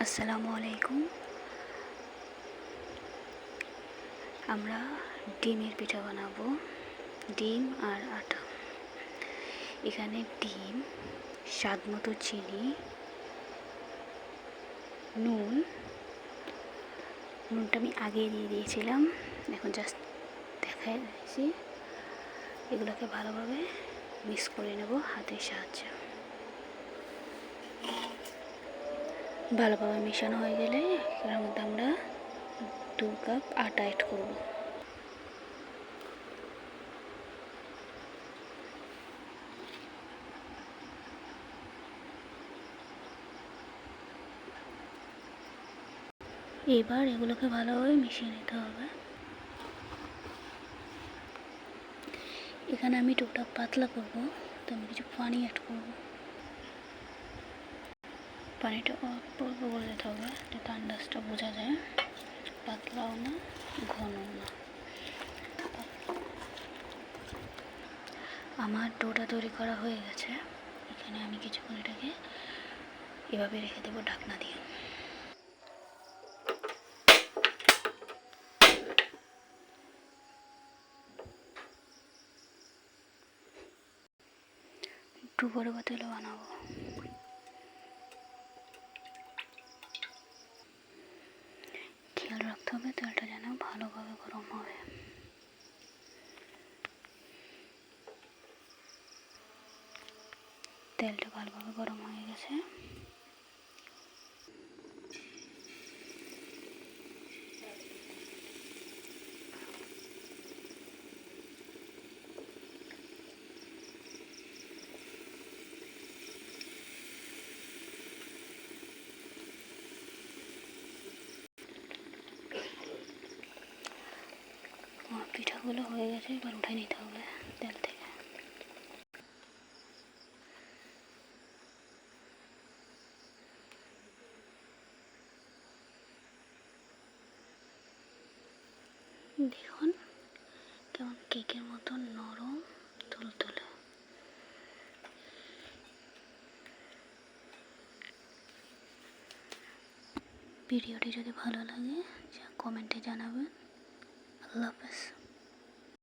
আসসালামু আলাইকুম। আমরা ডিমের পিঠা বানাবো। ডিম আর আটা। এখানে ডিম, স্বাদ মতো চিনি, নুনটা আমি আগেই দিয়ে দিয়েছিলাম, এখন জাস্ট দেখাই দিয়েছি। এগুলোকে ভালোভাবে মিক্স করে নেব হাতের সাহায্যে। ভালোভাবে মেশানো হয়ে গেলে এর মধ্যে আমরা 2 কাপ আটা অ্যাড করব। এবার এগুলোকে ভালোভাবে মিশিয়ে নিতে হবে। এখানে আমি ডোটা পাতলা করব, তো আমি কিছু পানি অ্যাড করব। পানিটা অল্প অল্প করে দিতে হবে যাতে আন্দাজটা বোঝা যায়, পাতলাও না ঘনও না। আমার ডোটা তৈরি করা হয়ে গেছে। এখানে আমি কিছুক্ষণ এটাকে এভাবে রেখে দেবো ঢাকনা দিয়ে। একটু বড় পাতিলে বানাবো। খেয়াল রাখতে হবে তেলটা যেন ভালোভাবে গরম হবে। তেলটা ভালোভাবে গরম হয়ে গেছে। পিঠাগুলো হয়ে গেছে, এবার উঠে নিতে হবে তেল থেকে। দেখুন কেমন কেকের মতো নরম তুলতুলে। ভিডিওটি যদি ভালো লাগে কমেন্টে জানাবেন। আল্লাহ হাফেজ।